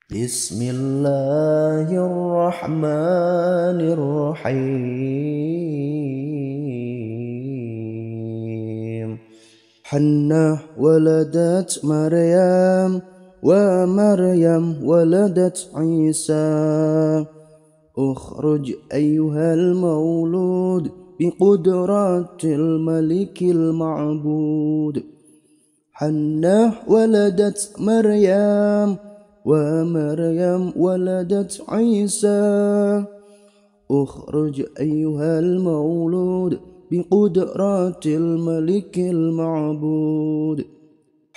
Bismillahirrahmanirrahim. Hannah waladat Maryam wa Maryam waladat Isa. Ukhruj ayyuhal maulud biqudratil malikil ma'bud. Hannah waladat Maryam wa Maryam waladat Isa. Ukhruj ayyuhal maulud biqudratil malikil ma'bud.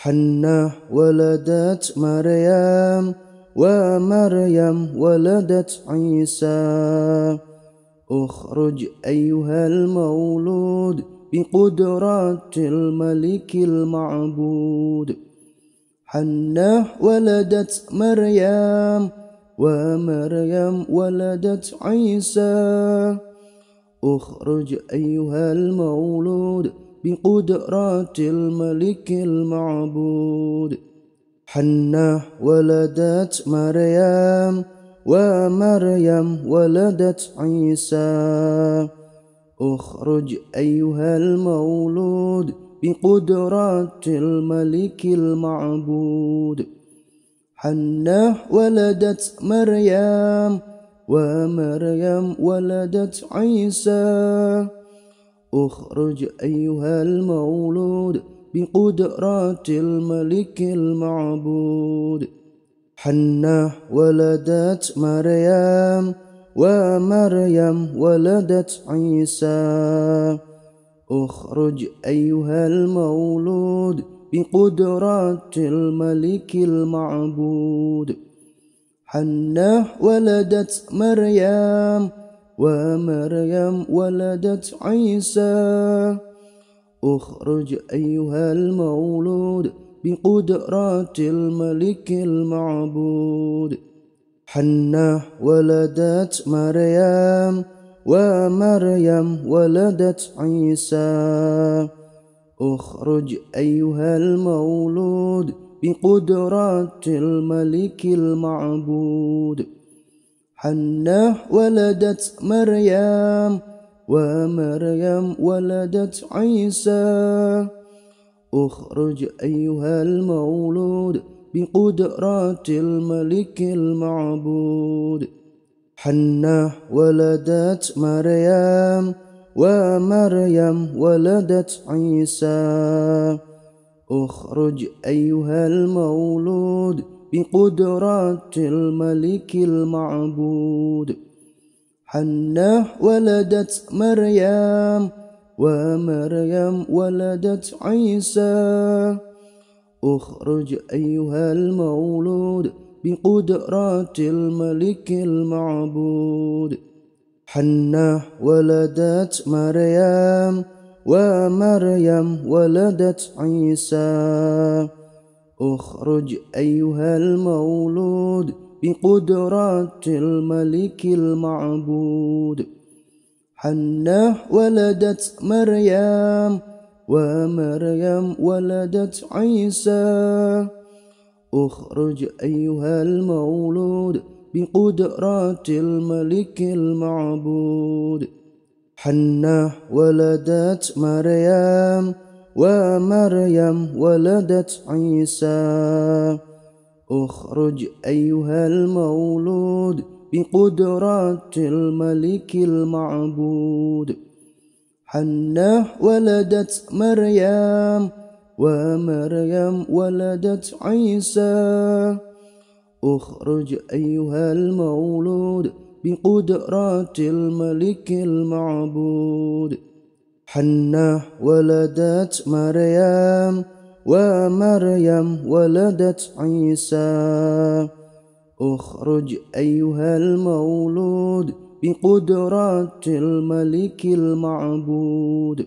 Hannah waladat Maryam wa Maryam waladat Isa. Ukhruj ayyuhal maulud biqudratil malikil ma'bud. Hannah waladat Maryam wa Maryam waladat Isa. Ukhruj ayyuhal maulud biqudratil malikil ma'bud. Hannah waladat Maryam wa Maryam waladat Isa. Ukhruj ayyuhal maulud biqudratil malikil ma'bud. Hannah waladat Maryam wa Maryam waladat Isa. Ukhruj ayyuhal maulud biqudratil malikil ma'bud. Hannah waladat Maryam wa Maryam waladat Isa. Ukhruj ayyuhal maulud biqudratil malikil ma'bud. Hannah waladat Maryam wa Maryam waladat Isa. Ukhruj ayyuhal maulud biqudratil malikil ma'bud. Hannah waladat Maryam wa Maryam waladat Isa. Ukhruj ayyuhal maulud biqudratil malikil ma'bud. Hannah waladat Maryam wa Maryam waladat Isa. Ukhruj ayyuhal maulud biqudratil malikil ma'bud. Hannah waladat Maryam wa Maryam waladat Isa. Ukhruj ayyuhal maulud biqudratil malikil ma'bud. Hannah waladat Maryam wa Maryam waladat Isa. Ukhruj ayyuhal maulud biqudratil malikil ma'bud. Hannah waladat Maryam wa Maryam waladat Isa. Ukhruj ayyuhal maulud biqudratil malikil ma'bud. Hannah waladat Maryam wa Maryam waladat Isa. Ukhruj ayyuhal maulud biqudratil malikil ma'bud. Hannah waladat Maryam wa Maryam waladat Isa. Ukhruj ayyuhal maulud biqudratil malikil ma'bud. Hannah waladat Maryam wa Maryam waladat Isa. Ukhruj ayyuhal maulud biqudratil malikil ma'bud. Hannah waladat Maryam wa Maryam waladat Isa. Ukhruj ayyuhal maulud biqudratil malikil ma'bud.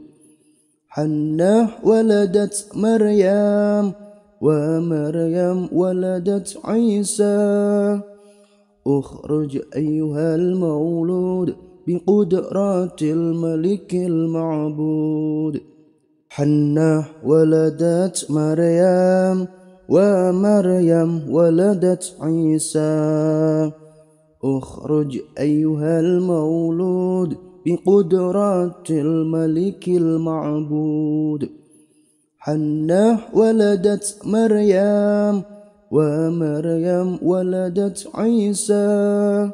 Hannah waladat Maryam wa Maryam waladat Isa. Ukhruj ayyuhal maulud biqudratil malikil ma'bud. Hannah waladat Maryam ومريم ولدت عيسى اخرج أيها المولود بقدرات الملك المعبود حنة ولدت مريم ومريم ولدت عيسى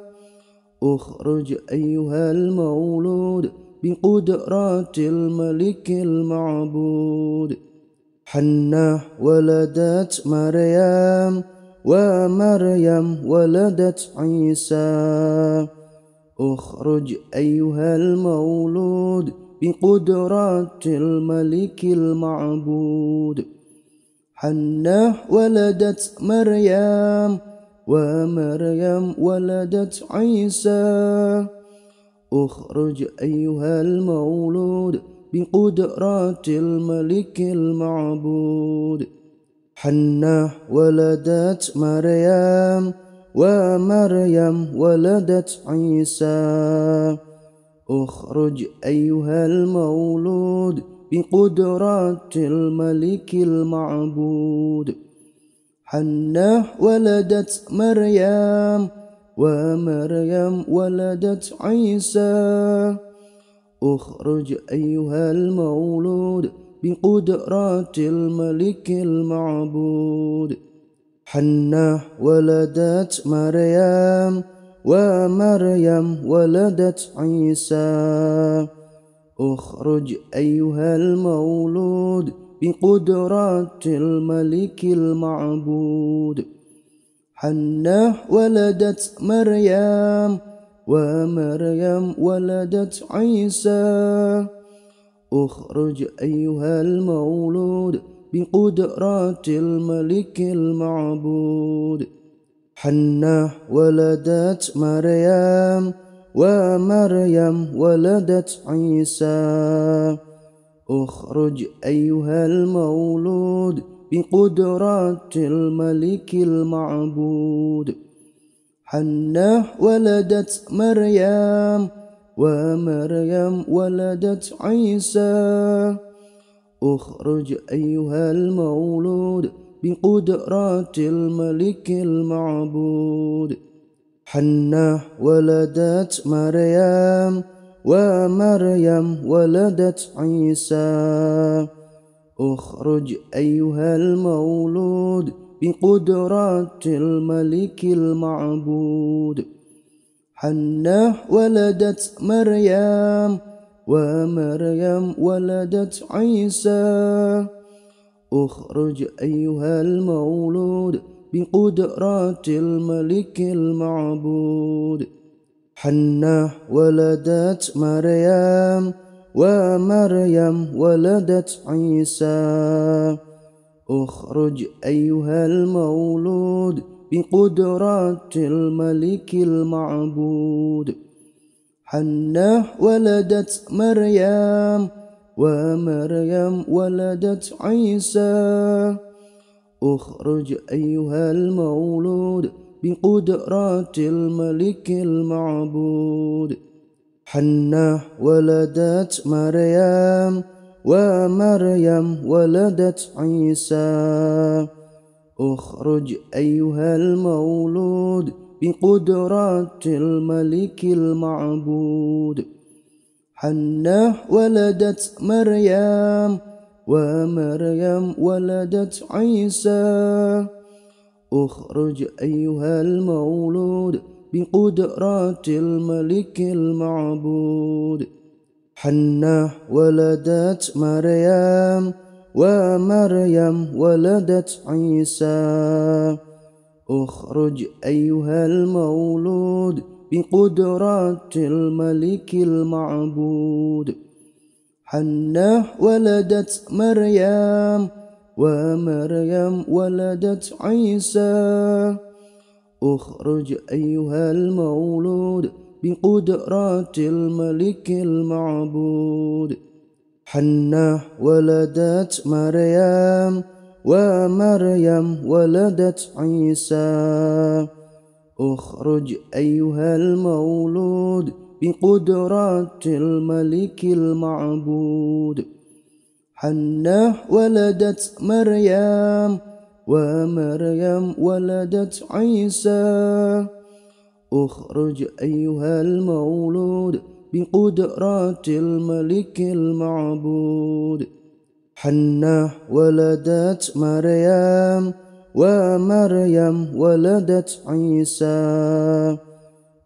اخرج أيها المولود بقدرات الملك المعبود حنة ولدت مريم ومريم ولدت عيسى اخرج أيها المولود بقدرات الملك المعبود حنة ولدت مريم ومريم ولدت عيسى اخرج أيها المولود بقدرات الملك المعبود حنة ولدت مريم ومريم ولدت عيسى اخرج أيها المولود بقدرات الملك المعبود حنة ولدت مريم ومريم ولدت عيسى اخرج أيها المولود بقدرات الملك المعبود حنة ولدت مريم ومريم ولدت عيسى اخرج أيها المولود بقدرات الملك المعبود حنة ولدت مريم ومريم ولدت عيسى اخرج أيها المولود بقدرات الملك المعبود حنة ولدت مريم ومريم ولدت عيسى اخرج أيها المولود بقدرات الملك المعبود حنة ولدت مريم ومريم ولدت عيسى اخرج أيها المولود بقدرات الملك المعبود حنة ولدت مريم ومريم ولدت عيسى اخرج أيها المولود بقدرات الملك المعبود حنة ولدت مريم ومريم ولدت عيسى اخرج أيها المولود بقدرات الملك المعبود حنة ولدت مريم ومريم ولدت عيسى اخرج أيها المولود بقدرات الملك المعبود حنة ولدت مريم ومريم ولدت عيسى اخرج أيها المولود بقدرات الملك المعبود حنة ولدت مريم ومريم ولدت عيسى اخرج أيها المولود بقدرات الملك المعبود حنة ولدت مريم ومريم ولدت عيسى اخرج أيها المولود بقدرات الملك المعبود حنة ولدت مريم ومريم ولدت عيسى اخرج أيها المولود بقدرات الملك المعبود حنة ولدت مريم ومريم ولدت عيسى اخرج أيها المولود بقدرات الملك المعبود حنة ولدت مريم ومريم ولدت عيسى اخرج أيها المولود بقدرات الملك المعبود حنة ولدت مريم ومريم ولدت عيسى اخرج أيها المولود بقدرات الملك المعبود حنة ولدت مريم ومريم ولدت عيسى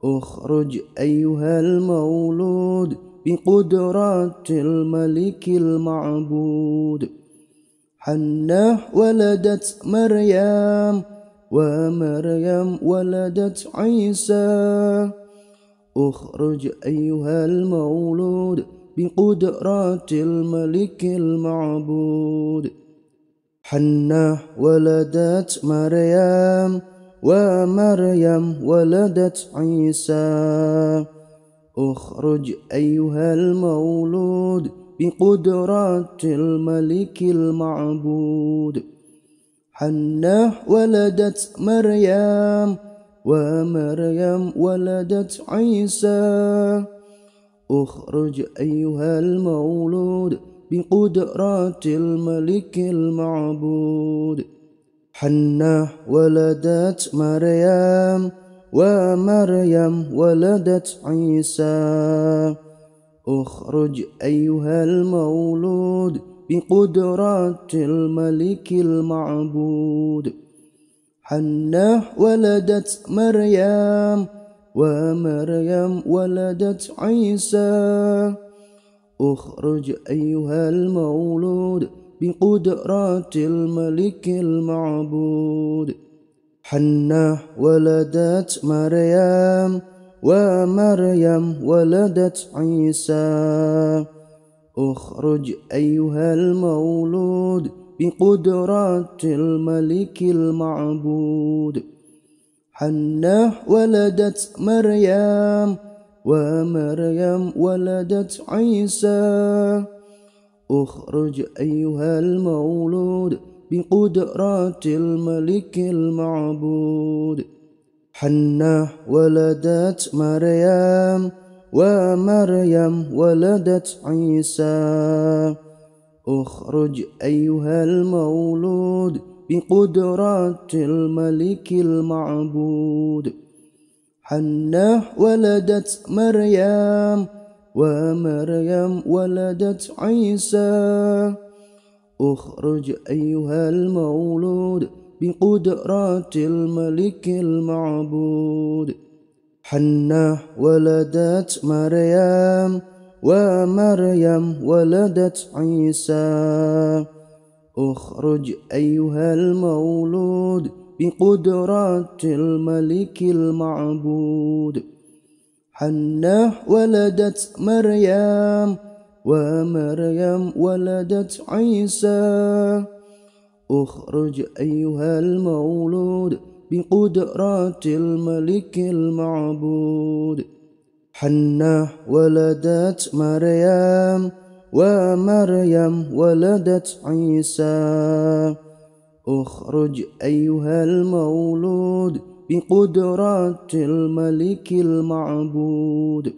اخرج أيها المولود بقدرات الملك المعبود حنة ولدت مريم ومريم ولدت عيسى اخرج أيها المولود بقدرات الملك المعبود حنة ولدت مريم ومريم ولدت عيسى اخرج أيها المولود بقدرات الملك المعبود حنة ولدت مريم ومريم ولدت عيسى اخرج أيها المولود بقدرات الملك المعبود حنة ولدت مريم ومريم ولدت عيسى اخرج أيها المولود بقدرات الملك المعبود حنة ولدت مريم ومريم ولدت عيسى اخرج أيها المولود بقدرات الملك المعبود حنة ولدت مريم ومريم ولدت عيسى اخرج أيها المولود بقدرات الملك المعبود حنة ولدت مريم ومريم ولدت عيسى اخرج أيها المولود بقدرات الملك المعبود حنة ولدت مريم ومريم ولدت عيسى اخرج أيها المولود بقدرات الملك المعبود حنة ولدت مريم ومريم ولدت عيسى اخرج أيها المولود بقدرات الملك المعبود حنة ولدت مريم ومريم ولدت عيسى اخرج أيها المولود بقدرات الملك المعبود حنة ولدت مريم ومريم ولدت عيسى اخرج أيها المولود بقدرات الملك المعبود حنة ولدت مريم ومريم ولدت عيسى اخرج أيها المولود بقدرات الملك المعبود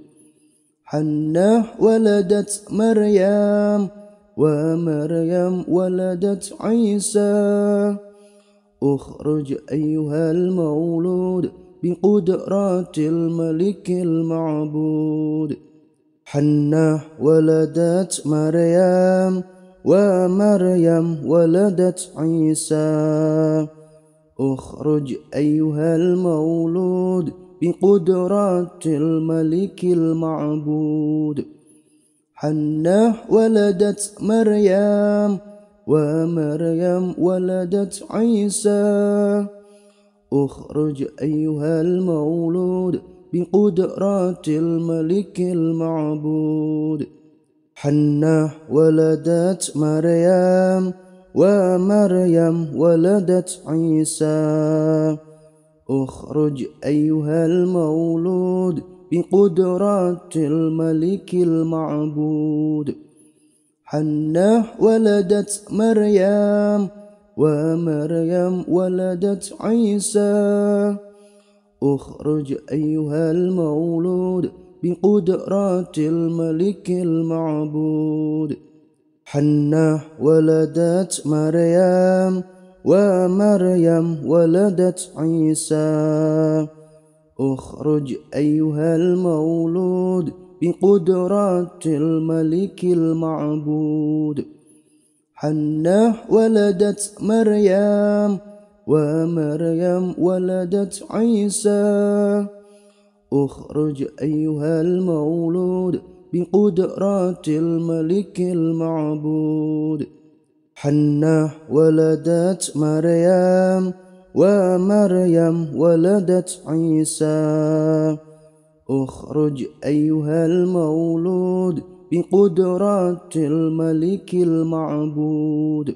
حنة ولدت مريم ومريم ولدت عيسى اخرج أيها المولود بقدرات الملك المعبود حنة ولدت مريم ومريم ولدت عيسى اخرج أيها المولود بقدرات الملك المعبود حنة ولدت مريم ومريم ولدت عيسى اخرج أيها المولود بقدرات الملك المعبود حنة ولدت مريم ومريم ولدت عيسى اخرج أيها المولود بقدرات الملك المعبود حنة ولدت مريم ومريم ولدت عيسى اخرج أيها المولود بقدرات الملك المعبود حنة ولدت مريم ومريم ولدت عيسى اخرج أيها المولود بقدرات الملك المعبود حنة ولدت مريم ومريم ولدت عيسى اخرج أيها المولود بقدرات الملك المعبود حنة ولدت مريم ومريم ولدت عيسى اخرج أيها المولود بقدرات الملك المعبود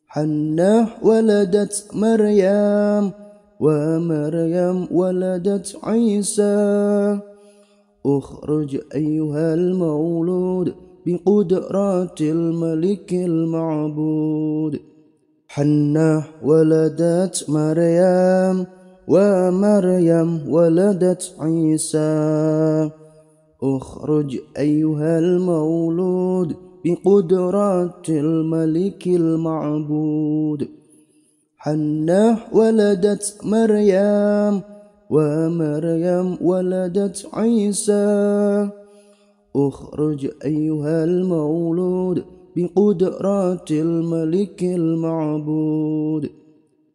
حنة ولدت مريم ومريم ولدت عيسى اخرج أيها المولود بقدرات الملك المعبود حنة ولدت مريم ومريم ولدت عيسى اخرج أيها المولود بقدرات الملك المعبود حنة ولدت مريم ومريم ولدت عيسى اخرج أيها المولود بقدرات الملك المعبود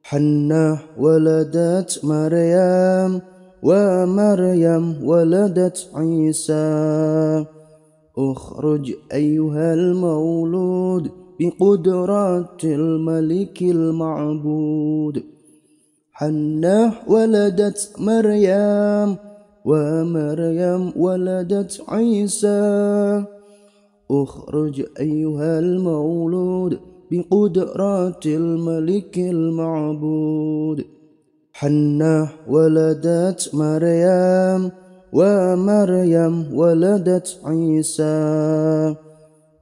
حنة ولدت مريم ومريم ولدت عيسى اخرج أيها المولود بقدرات الملك المعبود حنة ولدت مريم ومريم ولدت عيسى اخرج أيها المولود بقدرات الملك المعبود حنة ولدت مريم ومريم ولدت عيسى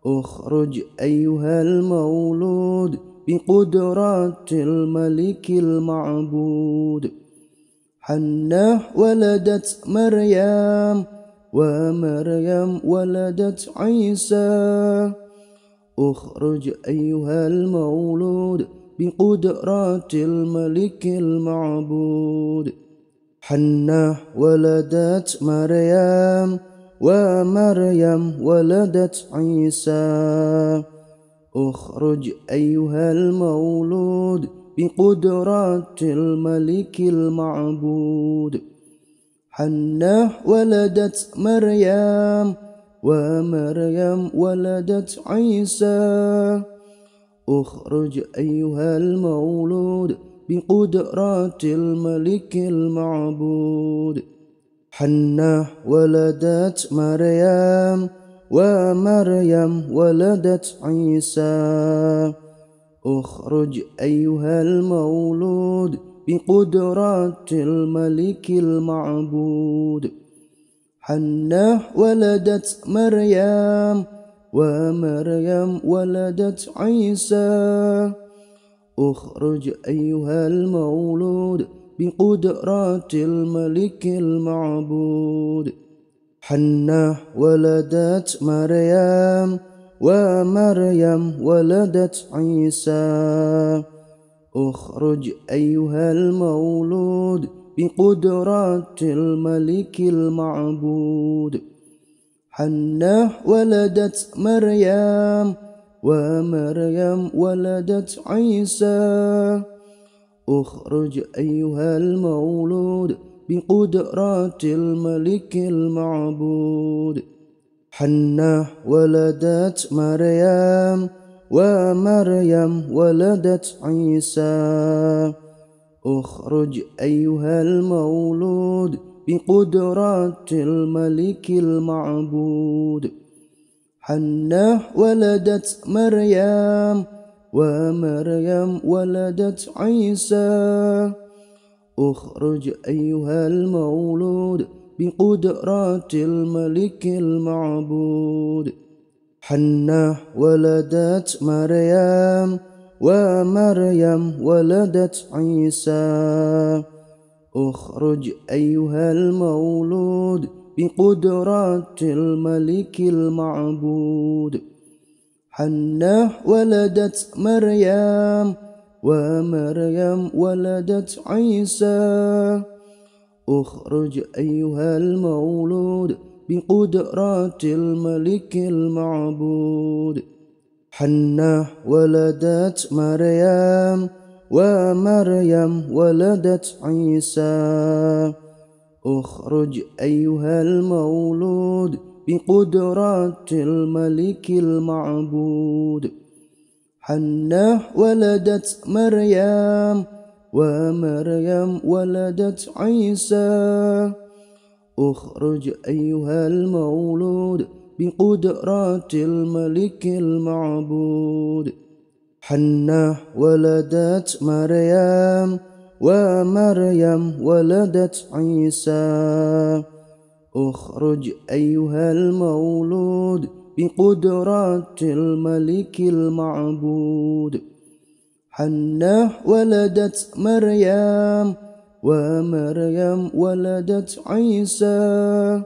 اخرج أيها المولود بقدرات الملك المعبود حنة ولدت مريم ومريم ولدت عيسى اخرج أيها المولود بقدرات الملك المعبود حنة ولدت مريم ومريم ولدت عيسى اخرج أيها المولود بقدرات الملك المعبود حنة ولدت مريم ومريم ولدت عيسى اخرج أيها المولود بقدرات الملك المعبود حنة ولدت مريم ومريم ولدت عيسى اخرج أيها المولود بقدرات الملك المعبود حنة ولدت مريم ومريم ولدت عيسى اخرج أيها المولود بقدرات الملك المعبود حنة ولدت مريم ومريم ولدت عيسى اخرج أيها المولود بقدرات الملك المعبود حنة ولدت مريم ومريم ولدت عيسى اخرج أيها المولود بقدرات الملك المعبود حنة ولدت مريم ومريم ولدت عيسى اخرج أيها المولود بقدرات الملك المعبود حنة ولدت مريم ومريم ولدت عيسى اخرج أيها المولود بقدرات الملك المعبود حنة ولدت مريم ومريم ولدت عيسى اخرج أيها المولود بقدرات الملك المعبود حنة ولدت مريم ومريم ولدت عيسى اخرج أيها المولود بقدرات الملك المعبود حنة ولدت مريم ومريم ولدت عيسى اخرج أيها المولود بقدرات الملك المعبود حنة ولدت مريم ومريم ولدت عيسى اخرج أيها المولود بقدرات الملك المعبود حنة ولدت مريم ومريم ولدت عيسى اخرج أيها المولود بقدرات الملك المعبود حنة ولدت مريم ومريم ولدت عيسى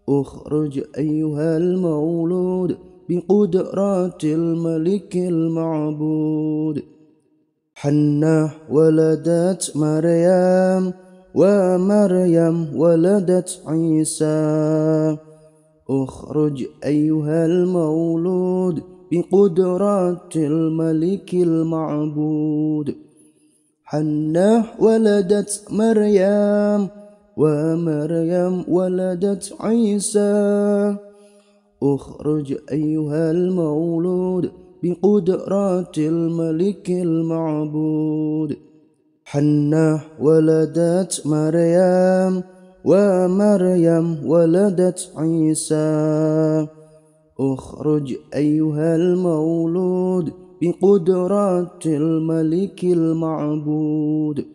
اخرج أيها المولود بقدرات الملك المعبود حنة ولدت مريم ومريم ولدت عيسى اخرج أيها المولود بقدرات الملك المعبود حنة ولدت مريم ومريم ولدت عيسى اخرج أيها المولود بقدرات الملك المعبود حنة ولدت مريم ومريم ولدت عيسى اخرج أيها المولود بقدرات الملك المعبود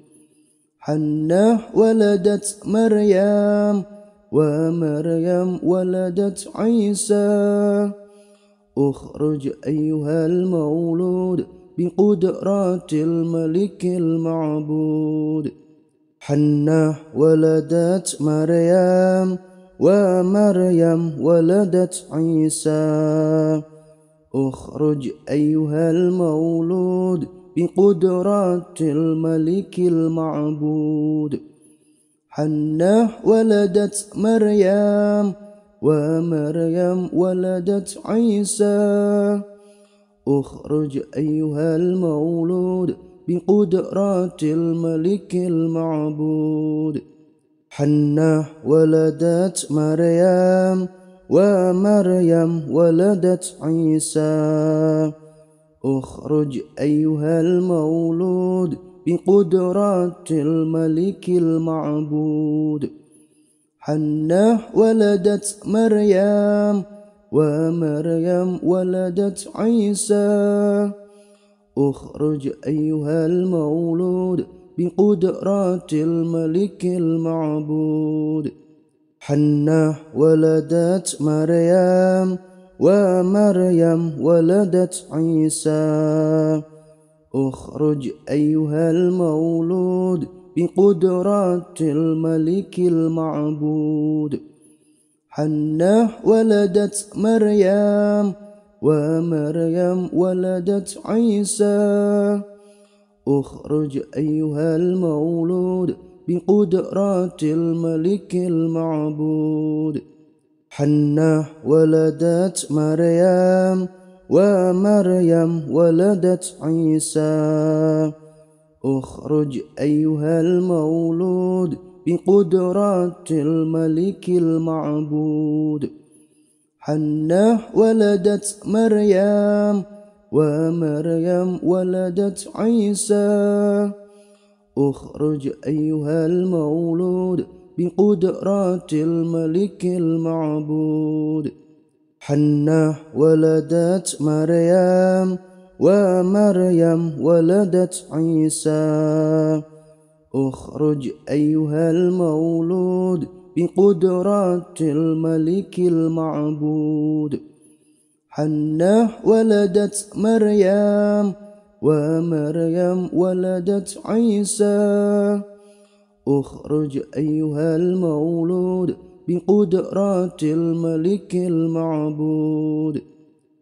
حنة ولدت مريم ومريم ولدت عيسى اخرج أيها المولود بقدرات الملك المعبود حنة ولدت مريم ومريم ولدت عيسى اخرج أيها المولود بقدرات الملك المعبود حنة ولدت مريم ومريم ولدت عيسى اخرج أيها المولود بقدرات الملك المعبود حنة ولدت مريم ومريم ولدت عيسى اخرج أيها المولود بقدرات الملك المعبود حنة ولدت مريم ومريم ولدت عيسى اخرج أيها المولود بقدرات الملك المعبود حنة ولدت مريم ومريم ولدت عيسى اخرج أيها المولود بقدرات الملك المعبود حنة ولدت مريم ومريم ولدت عيسى اخرج أيها المولود بقدرات الملك المعبود حنة ولدت مريم ومريم ولدت عيسى اخرج أيها المولود بقدرات الملك المعبود حنة ولدت مريم ومريم ولدت عيسى اخرج أيها المولود بقدرات الملك المعبود حنة ولدت مريم ومريم ولدت عيسى اخرج أيها المولود بقدرات الملك المعبود حنة ولدت مريم ومريم ولدت عيسى اخرج أيها المولود بقدرات الملك المعبود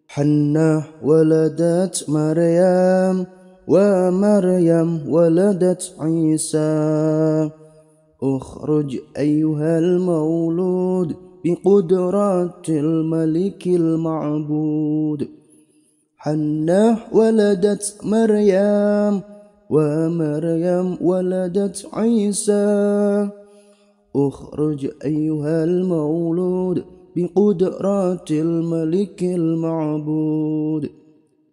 حنة ولدت مريم ومريم ولدت عيسى اخرج أيها المولود بقدرات الملك المعبود حنة ولدت مريم ومريم ولدت عيسى اخرج أيها المولود بقدرات الملك المعبود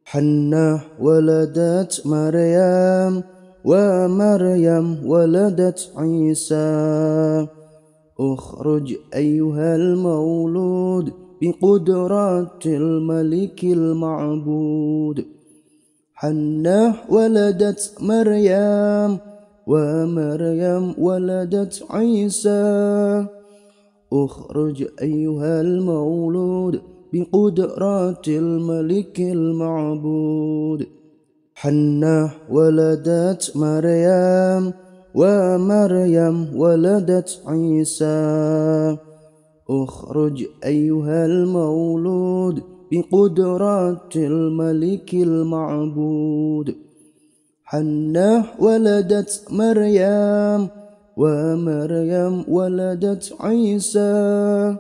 حنة ولدت مريم ومريم ولدت عيسى اخرج أيها المولود بقدرات الملك المعبود حنة ولدت مريم ومريم ولدت عيسى اخرج أيها المولود بقدرات الملك المعبود حنة ولدت مريم ومريم ولدت عيسى اخرج أيها المولود بقدرات الملك المعبود حنة ولدت مريم ومريم ولدت عيسى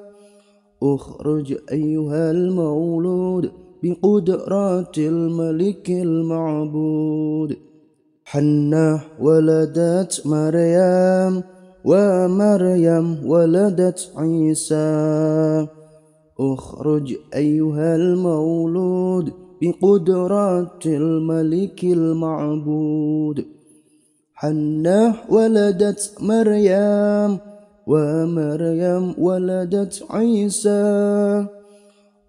اخرج أيها المولود بقدرات الملك المعبود حنة ولدت مريم ومريم ولدت عيسى اخرج أيها المولود بقدرات الملك المعبود حنة ولدت مريم ومريم ولدت عيسى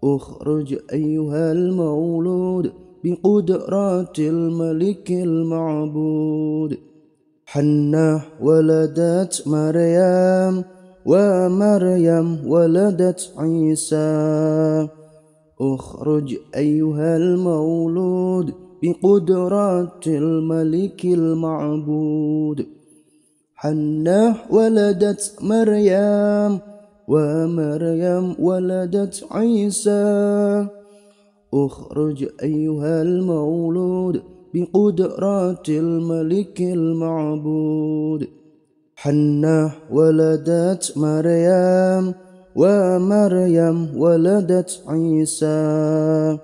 اخرج أيها المولود بقدرات الملك المعبود حنة ولدت مريم ومريم ولدت عيسى اخرج أيها المولود بقدرات الملك المعبود حنة ولدت مريم ومريم ولدت عيسى اخرج أيها المولود بقدرات الملك المعبود حنة ولدت مريم ومريم ولدت عيسى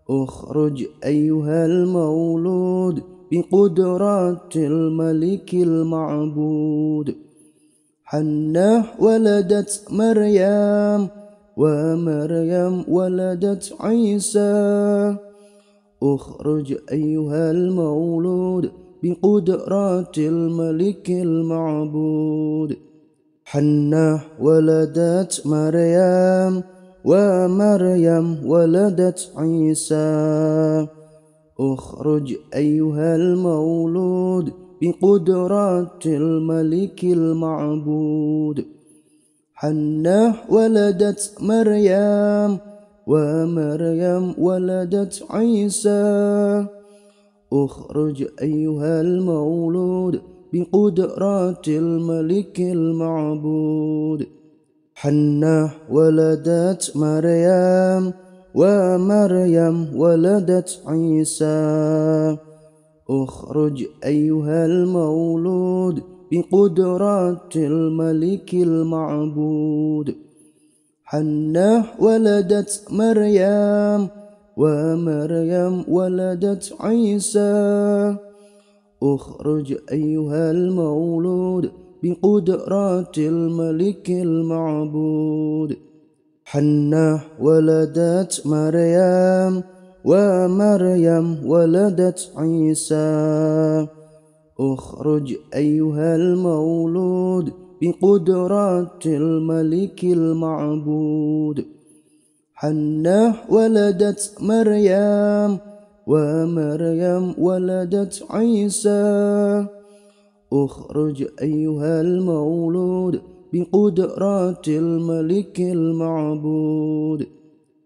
اخرج أيها المولود بقدرات الملك المعبود حنة ولدت مريم ومريم ولدت عيسى اخرج أيها المولود بقدرات الملك المعبود حنة ولدت مريم ومريم ولدت عيسى اخرج أيها المولود بقدرات الملك المعبود حنة ولدت مريم ومريم ولدت عيسى اخرج أيها المولود بقدرات الملك المعبود حنة ولدت مريم ومريم ولدت عيسى اخرج أيها المولود بقدرات الملك المعبود حنة ولدت مريم ومريم ولدت عيسى اخرج أيها المولود بقدرات الملك المعبود حنة ولدت مريم ومريم ولدت عيسى اخرج أيها المولود بقدرات الملك المعبود حنة ولدت مريم ومريم ولدت عيسى اخرج أيها المولود بقدرات الملك المعبود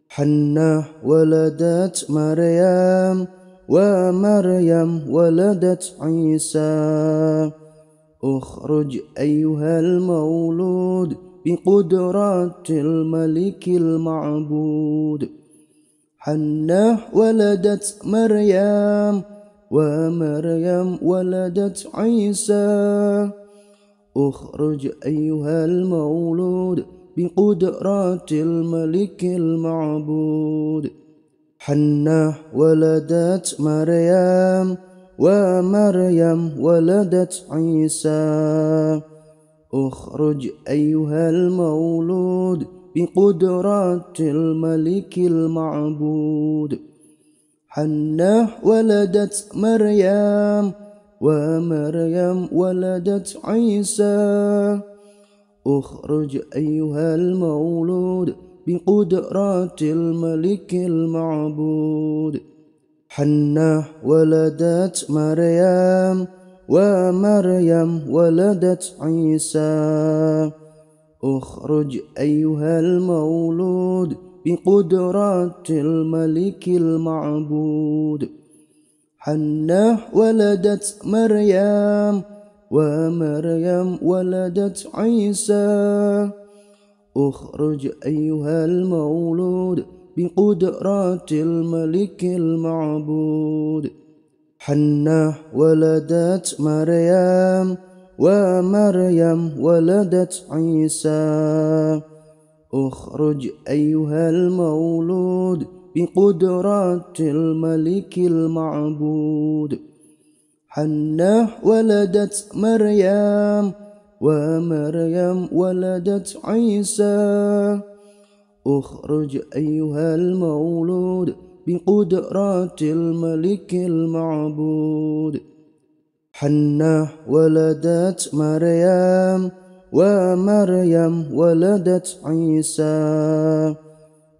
حنة ولدت مريم ومريم ولدت عيسى اخرج أيها المولود بقدرات الملك المعبود حنة ولدت مريم ومريم ولدت عيسى اخرج أيها المولود بقدرات الملك المعبود حنة ولدت مريم ومريم ولدت عيسى اخرج أيها المولود بقدرات الملك المعبود حنة ولدت مريم ومريم ولدت عيسى اخرج أيها المولود بقدرات الملك المعبود حنة ولدت مريم ومريم ولدت عيسى اخرج أيها المولود بقدرات الملك المعبود حنة ولدت مريم ومريم ولدت عيسى اخرج أيها المولود بقدرات الملك المعبود حنة ولدت مريم ومريم ولدت عيسى اخرج أيها المولود بقدرات الملك المعبود حنة ولدت مريم ومريم ولدت عيسى اخرج أيها المولود بقدرات الملك المعبود حنة ولدت مريم ومريم ولدت عيسى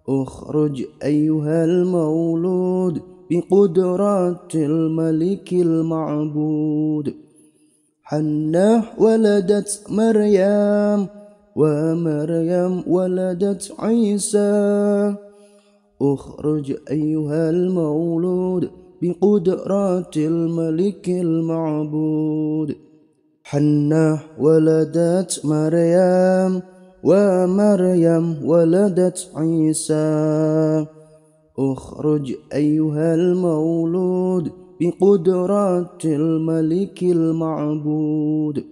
اخرج أيها المولود بقدرات الملك المعبود حنة ولدت مريم ومريم ولدت عيسى اخرج أيها المولود بقدرات الملك المعبود حنة ولدت مريم ومريم ولدت عيسى اخرج أيها المولود بقدرات الملك المعبود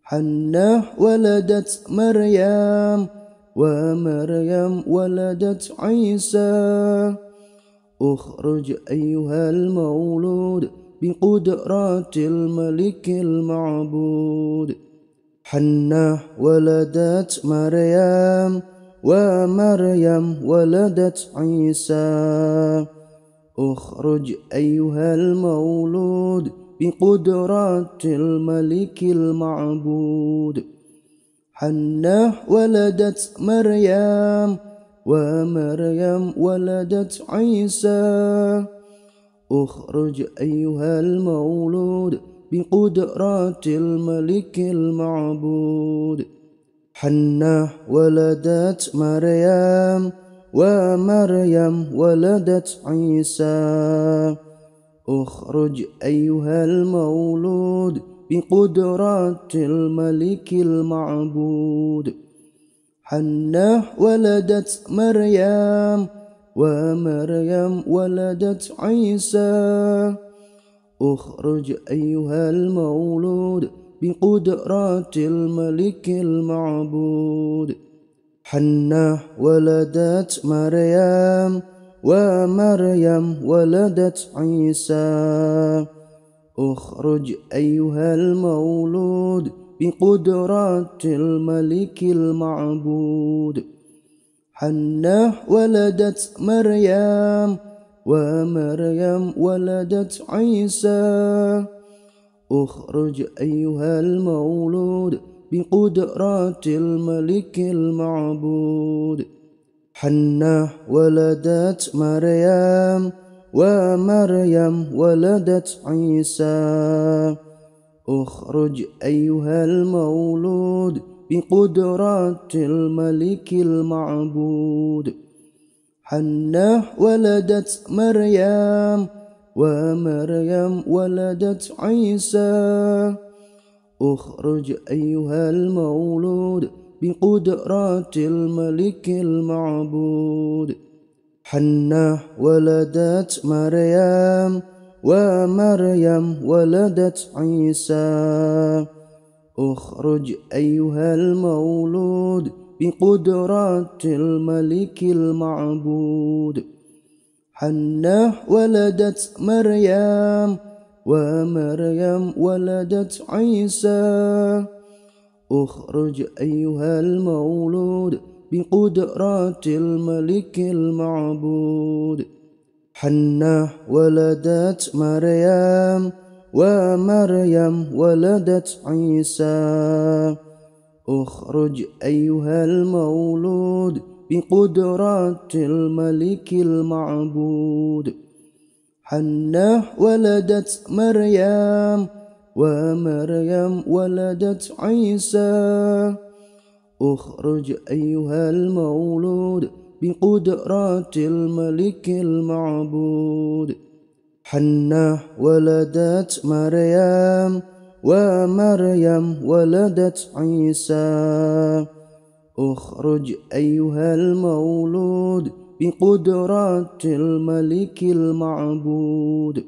حنة ولدت مريم ومريم ولدت عيسى اخرج أيها المولود بقدرات الملك المعبود حنة ولدت مريم ومريم ولدت عيسى اخرج أيها المولود بقدرات الملك المعبود حنة ولدت مريم ومريم ولدت عيسى اخرج أيها المولود بقدرات الملك المعبود حنة ولدت مريم ومريم ولدت عيسى اخرج أيها المولود بقدرات الملك المعبود حنة ولدت مريم ومريم ولدت عيسى اخرج أيها المولود بقدرات الملك المعبود حنة ولدت مريم ومريم ولدت عيسى اخرج أيها المولود بقدرات الملك المعبود حنة ولدت مريم ومريم ولدت عيسى اخرج أيها المولود بقدرات الملك المعبود حنة ولدت مريم ومريم ولدت عيسى اخرج أيها المولود بقدرات الملك المعبود حنة ولدت مريم ومريم ولدت عيسى اخرج أيها المولود بقدرات الملك المعبود حنة ولدت مريم ومريم ولدت عيسى اخرج أيها المولود بقدرة الملك المعبود حنة ولدت مريم ومريم ولدت عيسى اخرج أيها المولود بقدرة الملك المعبود حنة ولدت مريم ومريم ولدت عيسى اخرج أيها المولود بقدرة الملك المعبود حنة ولدت مريم ومريم ولدت عيسى اخرج أيها المولود بقدرة الملك المعبود حنة ولدت مريم ومريم ولدت عيسى اخرج أيها المولود بقدرة الملك المعبود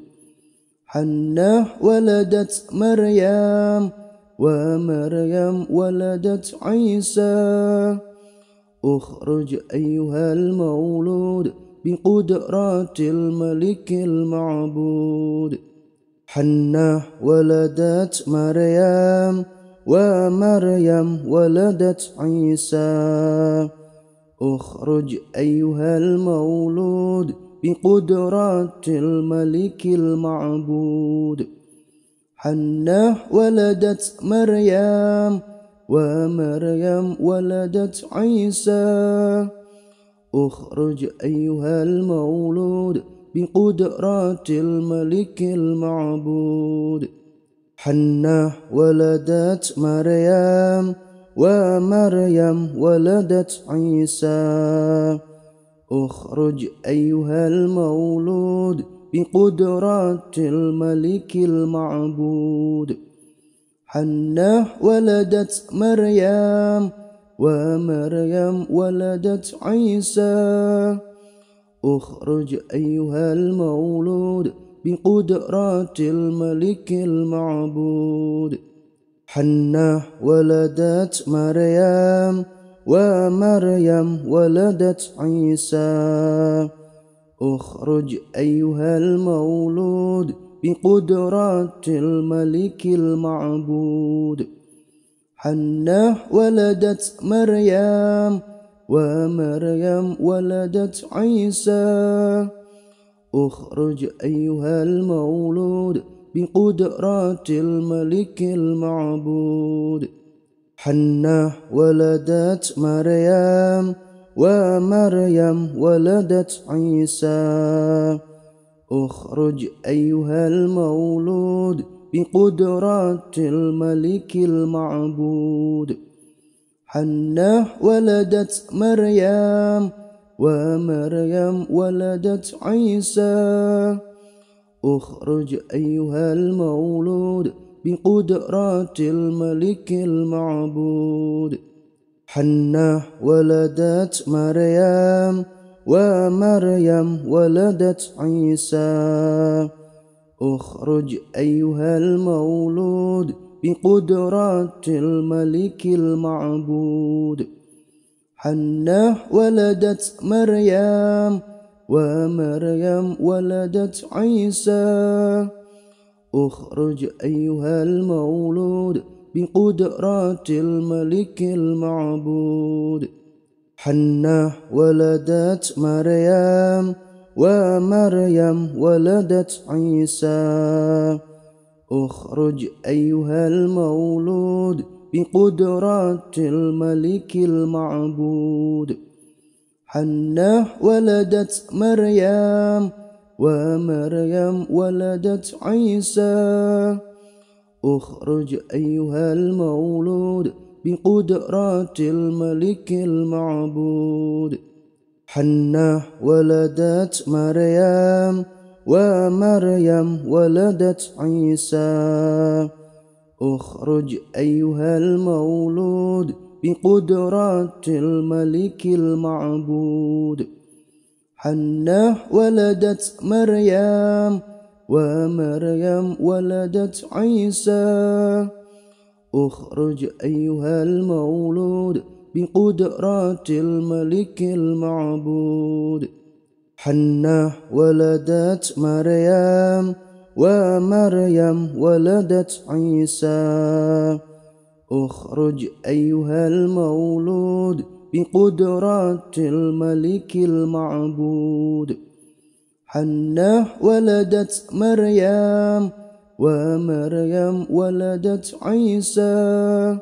حنة ولدت مريم ومريم ولدت عيسى اخرج أيها المولود بقدرة الملك المعبود حنة ولدت مريم ومريم ولدت عيسى اخرج أيها المولود بقدرة الملك المعبود حنة ولدت مريم ومريم ولدت عيسى اخرج أيها المولود بقدرة الملك المعبود حنة ولدت مريم ومريم ولدت عيسى اخرج أيها المولود بقدرة الملك المعبود حنة ولدت مريم ومريم ولدت عيسى اخرج أيها المولود بقدرة الملك المعبود حنة ولدت مريم ومريم ولدت عيسى اخرج أيها المولود بقدرة الملك المعبود حنة ولدت مريم ومريم ولدت عيسى اخرج أيها المولود بقدرة الملك المعبود حنة ولدت مريم ومريم ولدت عيسى اخرج أيها المولود بقدرة الملك المعبود حنة ولدت مريم ومريم ولدت عيسى اخرج أيها المولود بقدرة الملك المعبود حنة ولدت مريم ومريم ولدت عيسى اخرج أيها المولود بقدرة الملك المعبود حنة ولدت مريم ومريم ولدت عيسى اخرج أيها المولود بقدرة الملك المعبود حنة ولدت مريم ومريم ولدت عيسى اخرج أيها المولود بقدرة الملك المعبود حنة ولدت مريم ومريم ولدت عيسى اخرج أيها المولود بقدرة الملك المعبود حنة ولدت مريم ومريم ولدت عيسى اخرج أيها المولود بقدرة الملك المعبود حنة ولدت مريم ومريم ولدت عيسى اخرج أيها المولود بقدرات الملك المعبود حنة ولدت مريم ومريم ولدت عيسى اخرج أيها المولود بقدرات الملك المعبود حنة ولدت مريم ومريم ولدت عيسى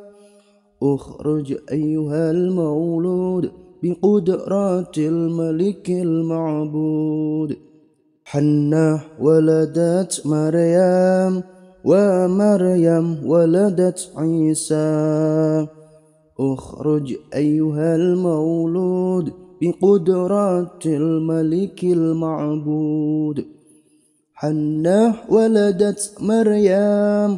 اخرج أيها المولود بقدرات الملك المعبود حنة ولدت مريم ومريم ولدت عيسى اخرج أيها المولود بقدرات الملك المعبود حنة ولدت مريم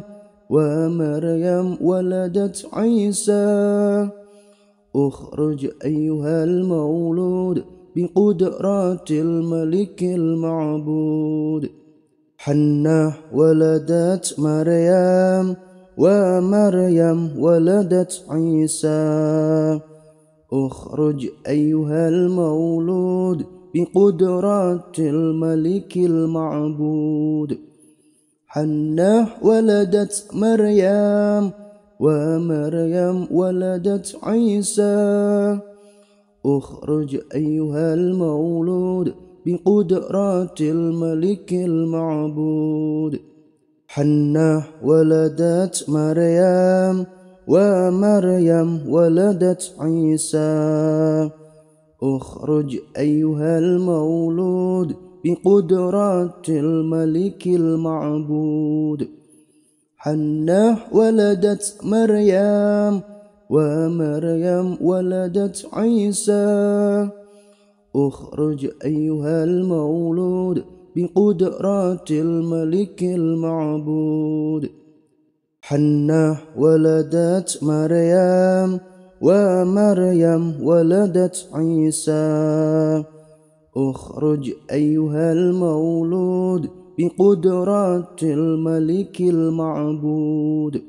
ومريم ولدت عيسى اخرج أيها المولود بقدرات الملك المعبود حنة ولدت مريم ومريم ولدت عيسى اخرج أيها المولود بقدرات الملك المعبود حنة ولدت مريم ومريم ولدت عيسى اخرج أيها المولود بقدرات الملك المعبود حنة ولدت مريم ومريم ولدت عيسى اخرج أيها المولود بقدرات الملك المعبود حنة ولدت مريم ومريم ولدت عيسى اخرج أيها المولود بقدرات الملك المعبود حنة ولدت مريم ومريم ولدت عيسى اخرج أيها المولود بقدرات الملك المعبود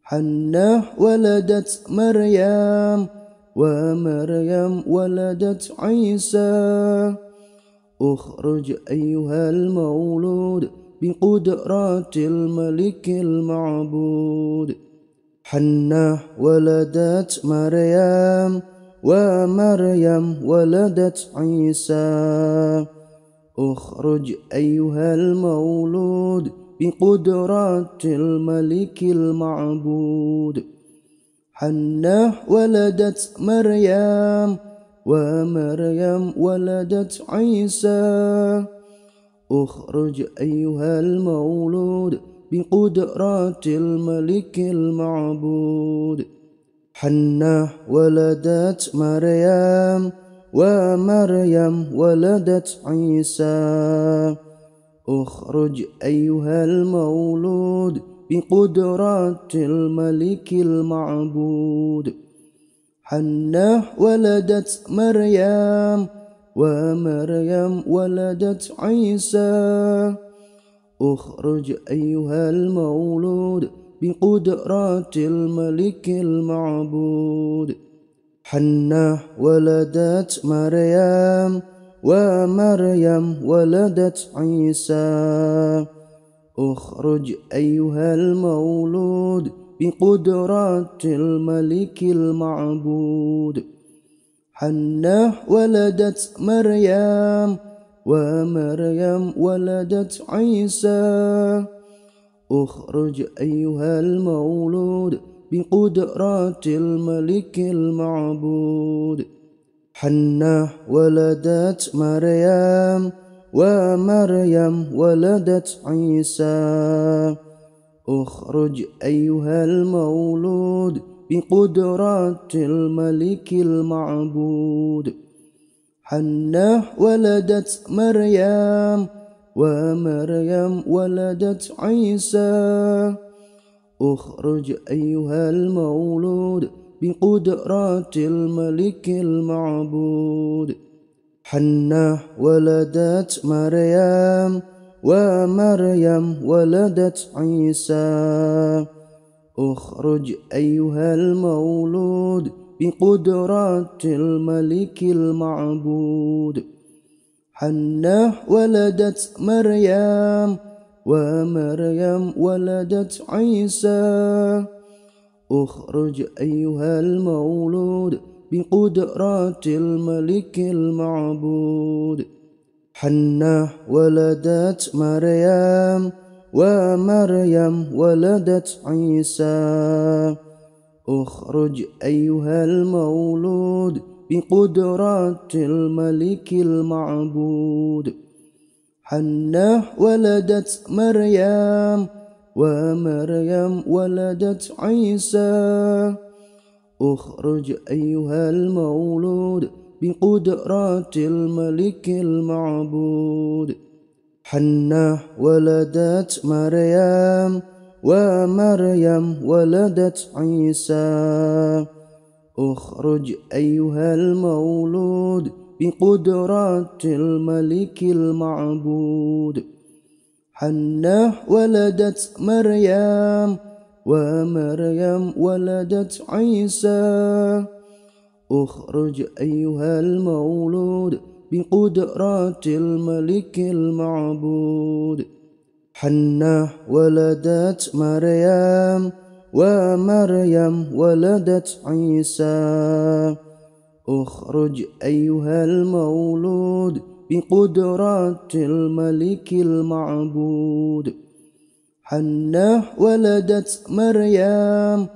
حنة ولدت مريم ومريم ولدت عيسى اخرج أيها المولود بقدرات الملك المعبود حنة ولدت مريم ومريم ولدت عيسى اخرج أيها المولود بقدرات الملك المعبود حنة ولدت مريم ومريم ولدت عيسى اخرج أيها المولود بقدرات الملك المعبود حنة ولدت مريم ومريم ولدت عيسى اخرج أيها المولود بقدرات الملك المعبود حنة ولدت مريم ومريم ولدت عيسى اخرج أيها المولود بقدرات الملك المعبود حنة ولدت مريم ومريم ولدت عيسى اخرج أيها المولود بقدرات الملك المعبود حنة ولدت مريم ومريم ولدت عيسى اخرج أيها المولود بقدرات الملك المعبود حنة ولدت مريم ومريم ولدت عيسى اخرج أيها المولود بقدرات الملك المعبود حنة ولدت مريم ومريم ولدت عيسى اخرج أيها المولود بقدرات الملك المعبود حنة ولدت مريم ومريم ولدت عيسى اخرج أيها المولود بقدرات الملك المعبود حنة ولدت مريم ومريم ولدت عيسى اخرج أيها المولود بقدرات الملك المعبود حنة ولدت مريم ومريم ولدت عيسى اخرج أيها المولود بقدرات الملك المعبود حنة ولدت مريم ومريم ولدت عيسى اخرج أيها المولود بقدرات الملك المعبود حنة ولدت مريم ومريم ولدت عيسى اخرج أيها المولود بقدرات الملك المعبود حنة ولدت مريم ومريم ولدت عيسى اخرج أيها المولود بقدرات الملك المعبود حنة ولدت مريم ومريم ولدت عيسى اخرج أيها المولود بقدرات الملك المعبود حنة ولدت مريم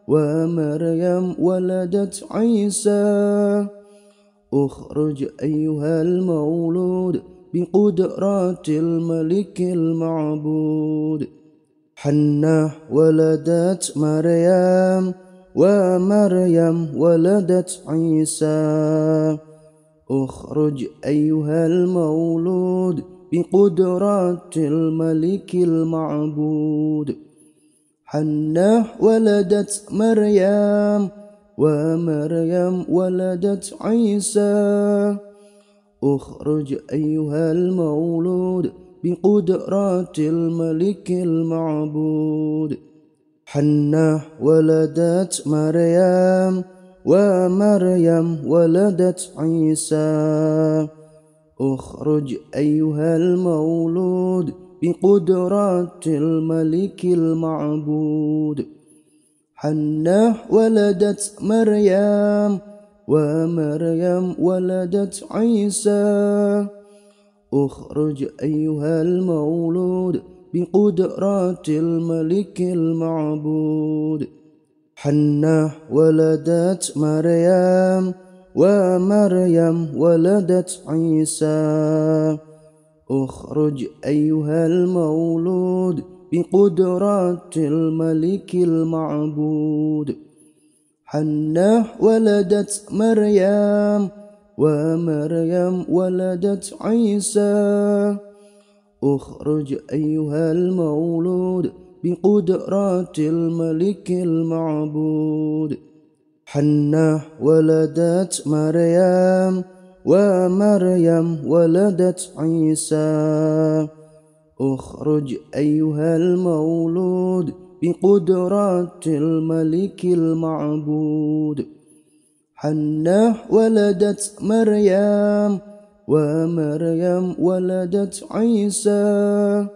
ومريم ولدت عيسى اخرج أيها المولود بقدرات الملك المعبود حنة ولدت مريم ومريم ولدت عيسى اخرج أيها المولود بقدرات الملك المعبود حنة ولدت مريم ومريم ولدت عيسى اخرج أيها المولود بقدرات الملك المعبود حنة ولدت مريم ومريم ولدت عيسى اخرج أيها المولود بقدرات الملك المعبود حنة ولدت مريم ومريم ولدت عيسى اخرج أيها المولود بقدرات الملك المعبود حنة ولدت مريم ومريم ولدت عيسى اخرج أيها المولود بقدرات الملك المعبود حنة ولدت مريم ومريم ولدت عيسى اخرج أيها المولود بقدرات الملك المعبود حنة ولدت مريم ومريم ولدت عيسى اخرج أيها المولود بقدرات الملك المعبود حنة ولدت مريم ومريم ولدت عيسى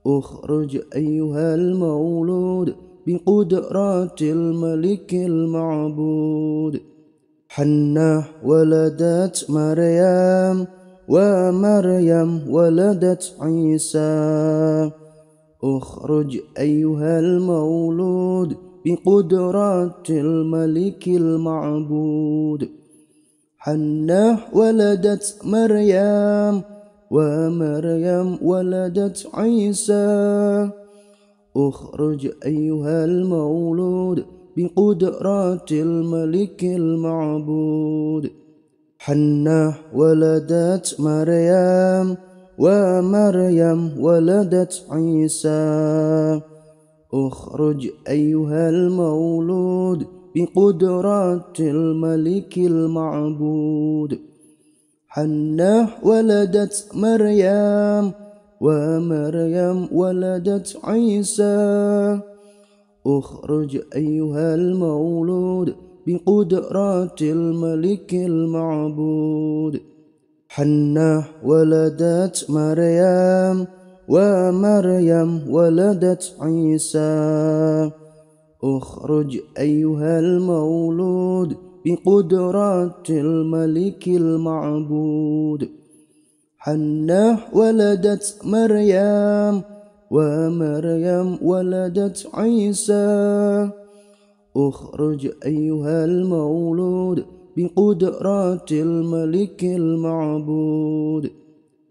اخرج أيها المولود بقدرات الملك المعبود حنة ولدت مريم ومريم ولدت عيسى اخرج أيها المولود بقدرات الملك المعبود حنة ولدت مريم ومريم ولدت عيسى اخرج أيها المولود بقدرات الملك المعبود حنة ولدت مريم ومريم ولدت عيسى اخرج أيها المولود بقدرات الملك المعبود حنة ولدت مريم ومريم ولدت عيسى اخرج أيها المولود بقدرات الملك المعبود حنة ولدت مريم ومريم ولدت عيسى اخرج أيها المولود بقدرات الملك المعبود حنة ولدت مريم ومريم ولدت عيسى اخرج أيها المولود بقدرات الملك المعبود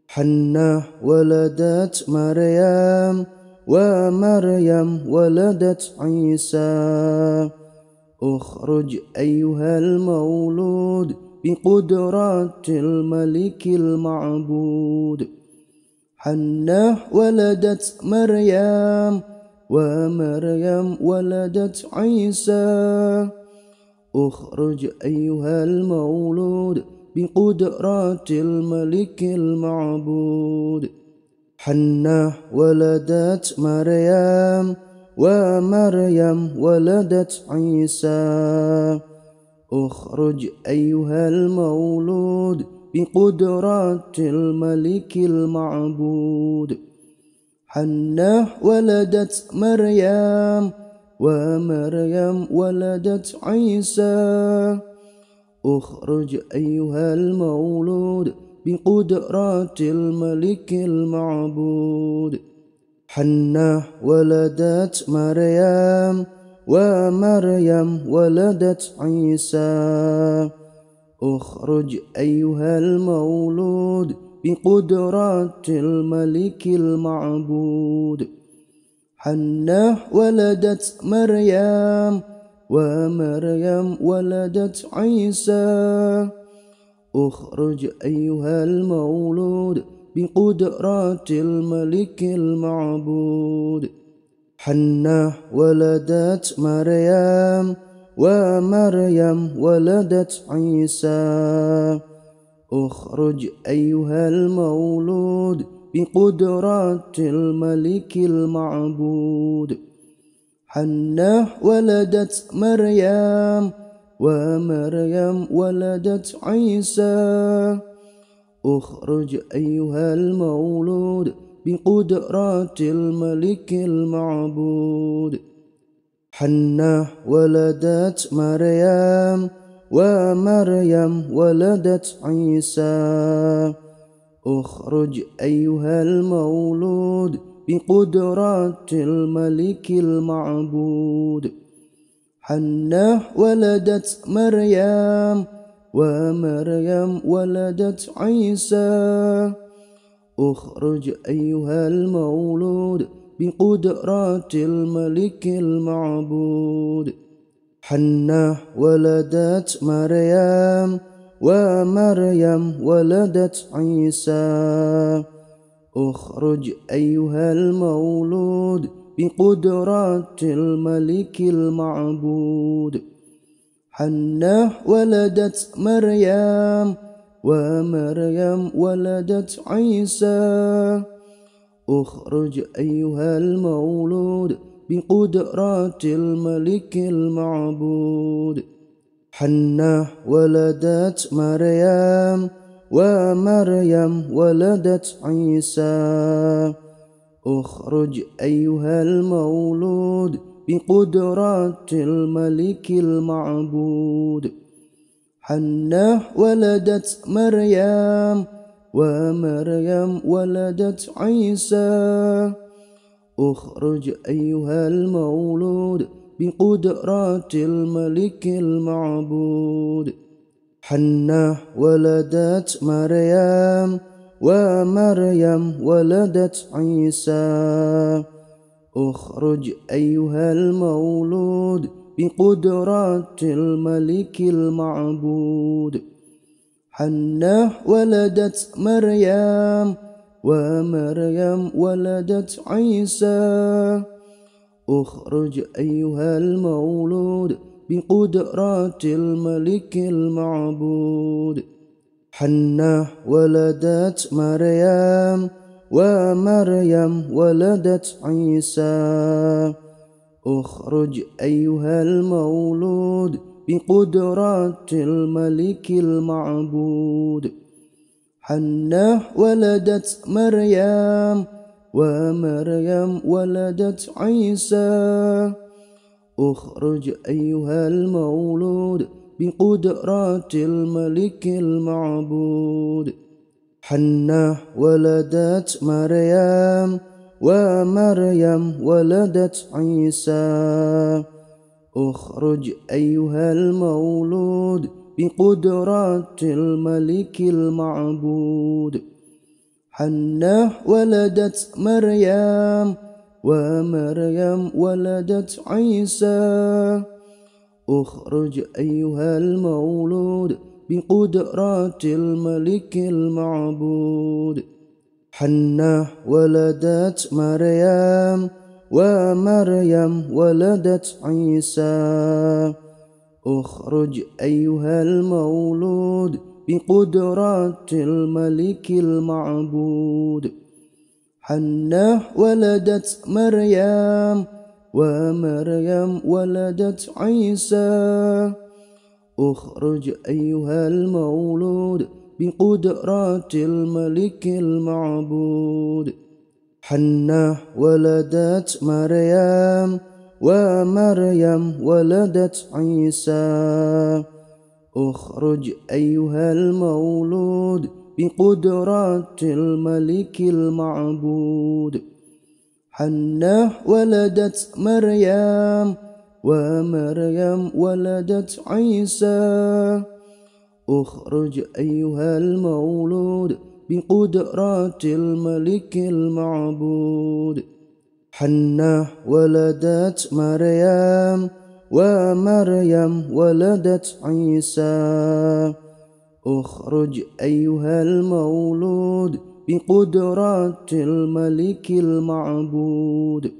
حنة ولدت مريم ومريم ولدت عيسى اخرج أيها المولود بقدرات الملك المعبود حنة ولدت مريم ومريم ولدت عيسى اخرج أيها المولود بقدرات الملك المعبود حنة ولدت مريم ومريم ولدت عيسى اخرج أيها المولود بقدرات الملك المعبود حنة ولدت مريم ومريم ولدت عيسى اخرج أيها المولود بقدرات الملك المعبود حنة ولدت مريم ومريم ولدت عيسى اخرج أيها المولود بقدرات الملك المعبود حنة ولدت مريم ومريم ولدت عيسى اخرج أيها المولود بقدرات الملك المعبود حنة ولدت مريم ومريم ولدت عيسى اخرج أيها المولود بقدرات الملك المعبود حنة ولدت مريم ومريم ولدت عيسى اخرج أيها المولود بقدرات الملك المعبود حنة ولدت مريم ومريم ولدت عيسى اخرج أيها المولود بقدرات الملك المعبود حنة ولدت مريم ومريم ولدت عيسى اخرج أيها المولود بقدرات الملك المعبود حنة ولدت مريم ومريم ولدت عيسى اخرج أيها المولود بقدرات الملك المعبود حنة ولدت مريم ومريم ولدت عيسى اخرج أيها المولود بقدرات الملك المعبود حنة ولدت مريم ومريم ولدت عيسى اخرج أيها المولود بقدرات الملك المعبود حنة ولدت مريم ومريم ولدت عيسى اخرج أيها المولود بقدرات الملك المعبود حنة ولدت مريم ومريم ولدت عيسى اخرج أيها المولود بقدرات الملك المعبود حنة ولدت مريم ومريم ولدت عيسى اخرج أيها المولود بقدرات الملك المعبود حنة ولدت مريم ومريم ولدت عيسى اخرج أيها المولود بقدرات الملك المعبود حنة ولدت مريم ومريم ولدت عيسى اخرج أيها المولود بقدرات الملك المعبود حنة ولدت مريم ومريم ولدت عيسى اخرج أيها المولود بقدرات الملك المعبود حنة ولدت مريم ومريم ولدت عيسى اخرج أيها المولود بقدرات الملك المعبود حنة ولدت مريم ومريم ولدت عيسى اخرج أيها المولود بقدرات الملك المعبود حنة ولدت مريم ومريم ولدت عيسى اخرج أيها المولود بقدرات الملك المعبود حنة ولدت مريم ومريم ولدت عيسى اخرج أيها المولود بقدرات الملك المعبود حنة ولدت مريم ومريم ولدت عيسى اخرج أيها المولود بقدرات الملك المعبود حنة ولدت مريم ومريم ولدت عيسى اخرج أيها المولود بقدرات الملك المعبود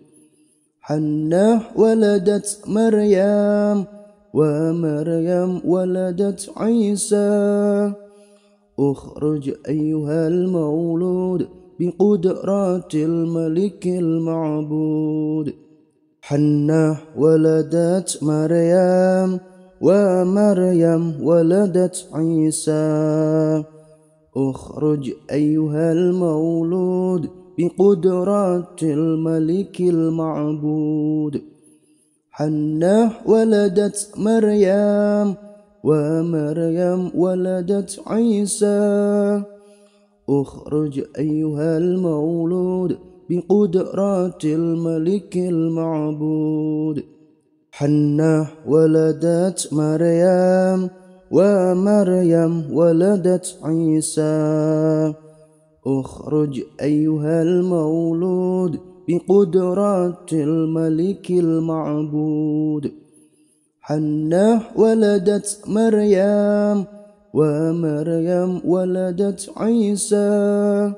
حنة ولدت مريم ومريم ولدت عيسى اخرج أيها المولود بقدرات الملك المعبود حنة ولدت مريم ومريم ولدت عيسى اخرج أيها المولود بقدرات الملك المعبود حنة ولدت مريم ومريم ولدت عيسى اخرج أيها المولود بقدرات الملك المعبود حنة ولدت مريم ومريم ولدت عيسى اخرج أيها المولود بقدرات الملك المعبود حنة ولدت مريم ومريم ولدت عيسى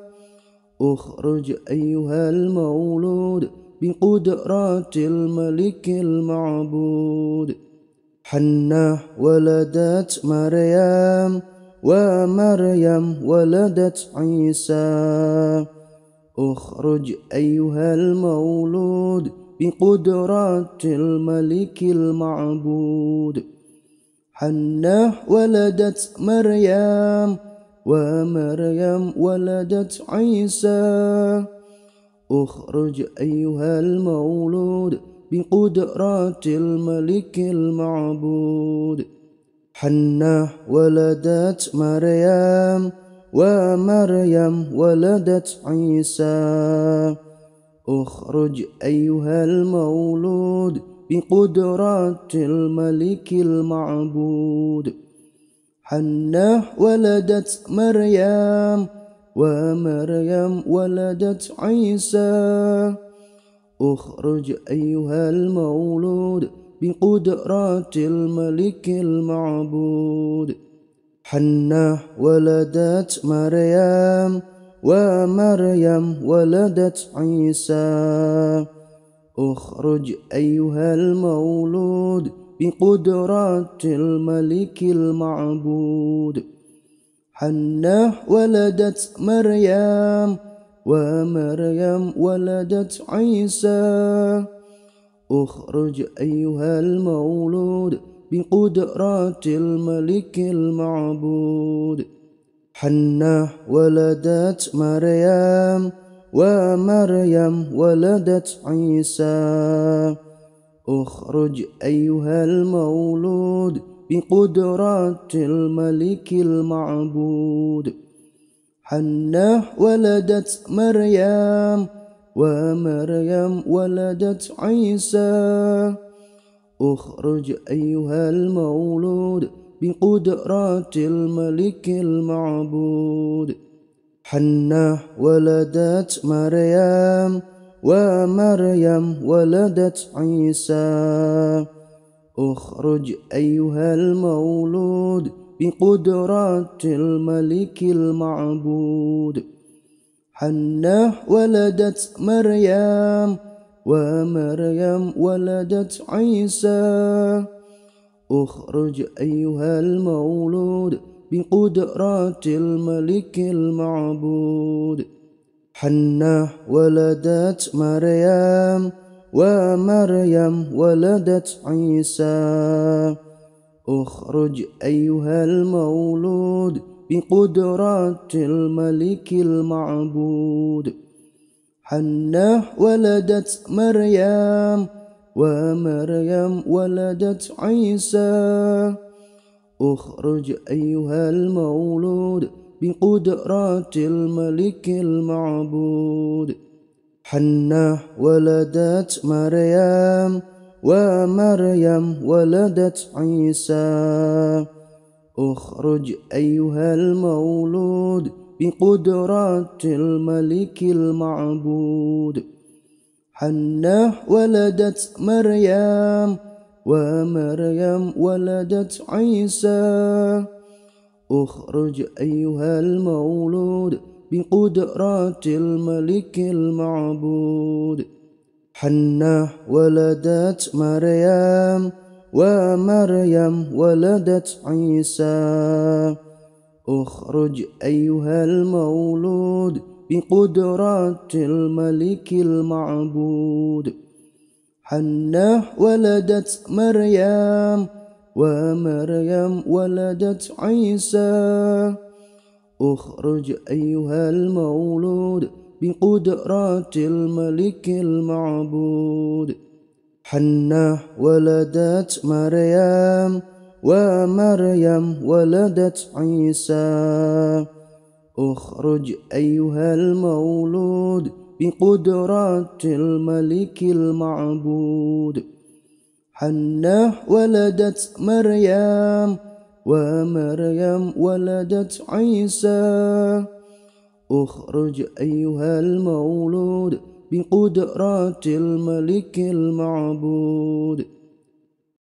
اخرج أيها المولود بقدرات الملك المعبود حنة ولدت مريم ومريم ولدت عيسى اخرج أيها المولود بقدرات الملك المعبود حنة ولدت مريم ومريم ولدت عيسى اخرج أيها المولود بقدرات الملك المعبود حنة ولدت مريم ومريم ولدت عيسى اخرج أيها المولود بقدرات الملك المعبود حنة ولدت مريم ومريم ولدت عيسى اخرج أيها المولود بقدرات الملك المعبود حنة ولدت مريم ومريم ولدت عيسى اخرج أيها المولود بقدرات الملك المعبود حنة ولدت مريم ومريم ولدت عيسى اخرج أيها المولود بقدرات الملك المعبود حنة ولدت مريم ومريم ولدت عيسى اخرج أيها المولود بقدرات الملك المعبود حنة ولدت مريم ومريم ولدت عيسى اخرج أيها المولود بقدرات الملك المعبود حنة ولدت مريم ومريم ولدت عيسى اخرج أيها المولود بقدرات الملك المعبود حنة ولدت مريم ومريم ولدت عيسى اخرج أيها المولود بقدرات الملك المعبود حنة ولدت مريم ومريم ولدت عيسى اخرج أيها المولود بقدرات الملك المعبود حنة ولدت مريم ومريم ولدت عيسى اخرج أيها المولود بقدرات الملك المعبود حنة ولدت مريم ومريم ولدت عيسى اخرج أيها المولود بقدرات الملك المعبود حنة ولدت مريم ومريم ولدت عيسى اخرج أيها المولود بقدرات الملك المعبود حنة ولدت مريم ومريم ولدت عيسى اخرج أيها المولود بقدرات الملك المعبود حنة ولدت مريم ومريم ولدت عيسى اخرج أيها المولود بقدرات الملك المعبود حنة ولدت مريم ومريم ولدت عيسى اخرج أيها المولود بقدرات الملك المعبود حنة ولدت مريم ومريم ولدت عيسى اخرج أيها المولود بقدرات الملك المعبود